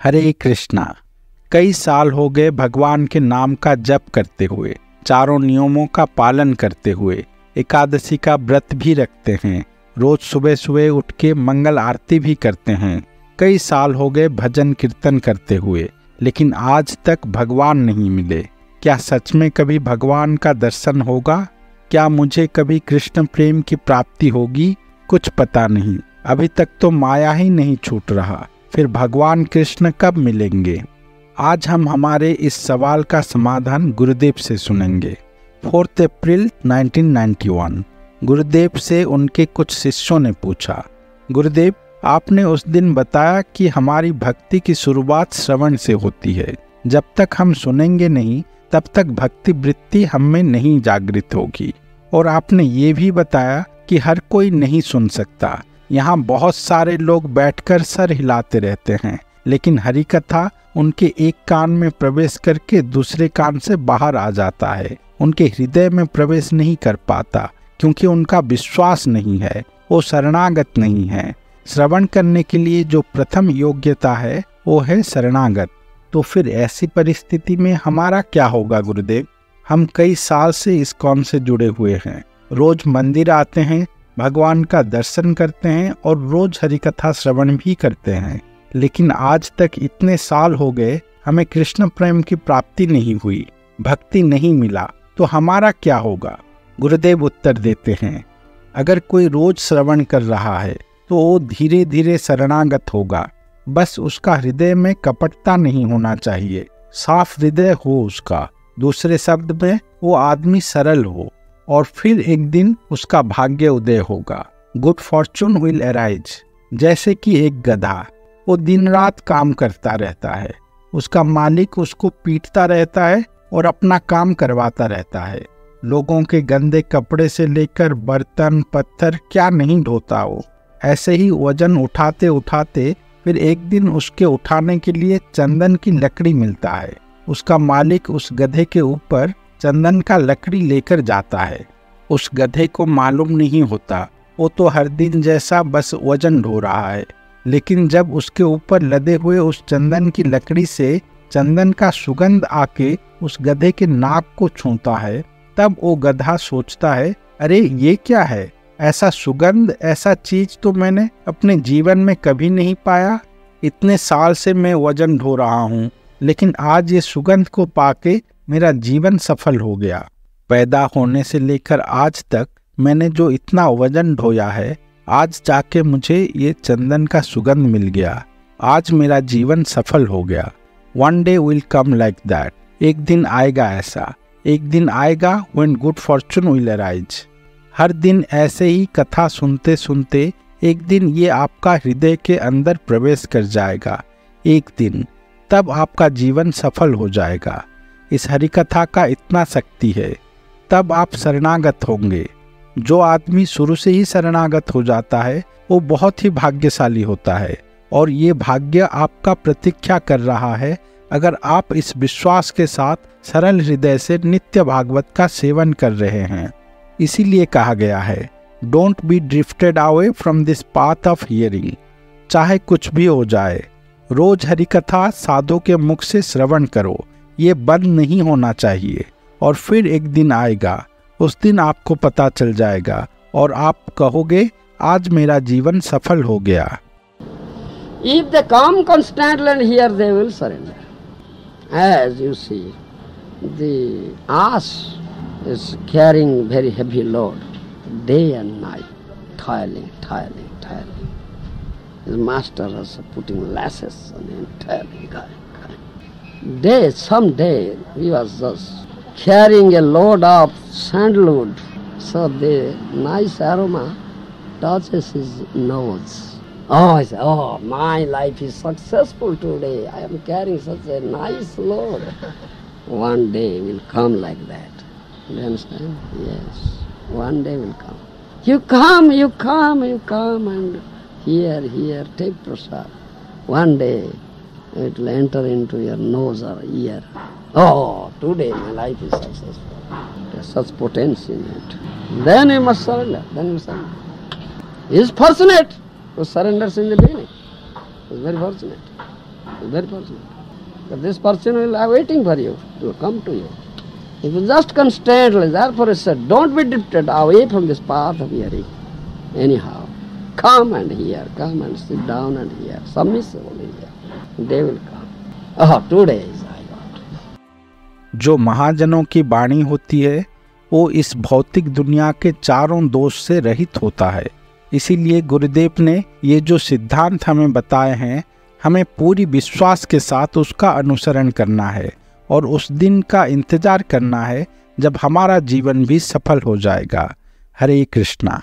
हरे कृष्णा। कई साल हो गए भगवान के नाम का जप करते हुए, चारों नियमों का पालन करते हुए, एकादशी का व्रत भी रखते हैं, रोज सुबह सुबह उठ के मंगल आरती भी करते हैं। कई साल हो गए भजन कीर्तन करते हुए, लेकिन आज तक भगवान नहीं मिले। क्या सच में कभी भगवान का दर्शन होगा? क्या मुझे कभी कृष्ण प्रेम की प्राप्ति होगी? कुछ पता नहीं। अभी तक तो माया ही नहीं छूट रहा। फिर भगवान कृष्ण कब मिलेंगे? आज हम हमारे इस सवाल का समाधान गुरुदेव से सुनेंगे। 4 अप्रैल 1991 गुरुदेव से उनके कुछ शिष्यों ने पूछा, गुरुदेव, आपने उस दिन बताया कि हमारी भक्ति की शुरुआत श्रवण से होती है। जब तक हम सुनेंगे नहीं, तब तक भक्ति वृत्ति हम में नहीं जागृत होगी। और आपने ये भी बताया कि हर कोई नहीं सुन सकता। यहाँ बहुत सारे लोग बैठकर सर हिलाते रहते हैं, लेकिन हरि कथा उनके एक कान में प्रवेश करके दूसरे कान से बाहर आ जाता है। उनके हृदय में प्रवेश नहीं कर पाता, क्योंकि उनका विश्वास नहीं है, वो शरणागत नहीं है। श्रवण करने के लिए जो प्रथम योग्यता है वो है शरणागत। तो फिर ऐसी परिस्थिति में हमारा क्या होगा गुरुदेव? हम कई साल से इस्कॉन से जुड़े हुए हैं, रोज मंदिर आते हैं, भगवान का दर्शन करते हैं और रोज हरि कथा श्रवण भी करते हैं, लेकिन आज तक इतने साल हो गए हमें कृष्ण प्रेम की प्राप्ति नहीं हुई, भक्ति नहीं मिला। तो हमारा क्या होगा? गुरुदेव उत्तर देते हैं, अगर कोई रोज श्रवण कर रहा है तो वो धीरे धीरे शरणागत होगा। बस उसका हृदय में कपटता नहीं होना चाहिए, साफ हृदय हो उसका। दूसरे शब्द में वो आदमी सरल हो, और फिर एक दिन उसका भाग्य उदय होगा। Good Fortune will arise. जैसे कि एक गधा, वो दिन रात काम करता रहता है, उसका मालिक उसको पीटता रहता है और अपना काम करवाता रहता है। लोगों के गंदे कपड़े से लेकर बर्तन पत्थर क्या नहीं ढोता वो। ऐसे ही वजन उठाते उठाते फिर एक दिन उसके उठाने के लिए चंदन की लकड़ी मिलता है। उसका मालिक उस गधे के ऊपर चंदन का लकड़ी लेकर जाता है। उस गधे को मालूम नहीं होता, वो तो हर दिन जैसा बस वजन ढो रहा है। लेकिन जब उसके ऊपर लदे हुए उस चंदन की लकड़ी से चंदन का सुगंध आके उस गधे के नाक को छूता है, तब वो गधा सोचता है, अरे ये क्या है? ऐसा सुगंध, ऐसा चीज तो मैंने अपने जीवन में कभी नहीं पाया। इतने साल से मैं वजन ढो रहा हूँ, लेकिन आज ये सुगंध को पाके मेरा जीवन सफल हो गया। पैदा होने से लेकर आज तक मैंने जो इतना वजन ढोया है, आज जाके मुझे ये चंदन का सुगंध मिल गया। आज मेरा जीवन सफल हो गया। One day will come like that. एक दिन आएगा ऐसा, एक दिन आएगा when good fortune will arise. हर दिन ऐसे ही कथा सुनते सुनते एक दिन ये आपका हृदय के अंदर प्रवेश कर जाएगा। एक दिन तब आपका जीवन सफल हो जाएगा। इस हरि कथा का इतना शक्ति है, तब आप शरणागत होंगे। जो आदमी शुरू से ही शरणागत हो जाता है वो बहुत ही भाग्यशाली होता है, और ये भाग्य आपका प्रतीक्षा कर रहा है अगर आप इस विश्वास के साथ सरल हृदय से नित्य भागवत का सेवन कर रहे हैं। इसीलिए कहा गया है, don't be drifted away from this path of hearing. चाहे कुछ भी हो जाए, रोज हरि कथा साधु के मुख से श्रवण करो। ये बंद नहीं होना चाहिए। और फिर एक दिन आएगा, उस दिन आपको पता चल जाएगा और आप कहोगे, आज मेरा जीवन सफल हो गया। If they come constantly and here they will surrender. As you see, the ass is carrying very heavy load, day and night, toiling. His master is putting lashes on him, toiling. Someday he was just carrying a load of sandalwood, so the nice aroma touches his nose. Oh, I say, oh, my life is successful today. I am carrying such a nice load. One day will come like that. Do you understand? Yes. One day will come. You come and here, take prasad. One day it will enter into your nose or ear. Oh, today my life is successful. There's such potency in it. Then you must surrender. He is fortunate who surrenders in the beginning. He is very fortunate. very fortunate. But this person will be waiting for you to come to you. If you just constantly, therefore it said, don't be drifted away from this path of hearing. Anyhow, come and hear, come and sit down and hear, submissively hear. They will come. Oh, 2 days I got. जो महाजनों की वाणी होती है वो इस भौतिक दुनिया के चारों दोष से रहित होता है। इसीलिए गुरुदेव ने ये जो सिद्धांत हमें बताए हैं, हमें पूरी विश्वास के साथ उसका अनुसरण करना है और उस दिन का इंतजार करना है जब हमारा जीवन भी सफल हो जाएगा। हरे कृष्णा।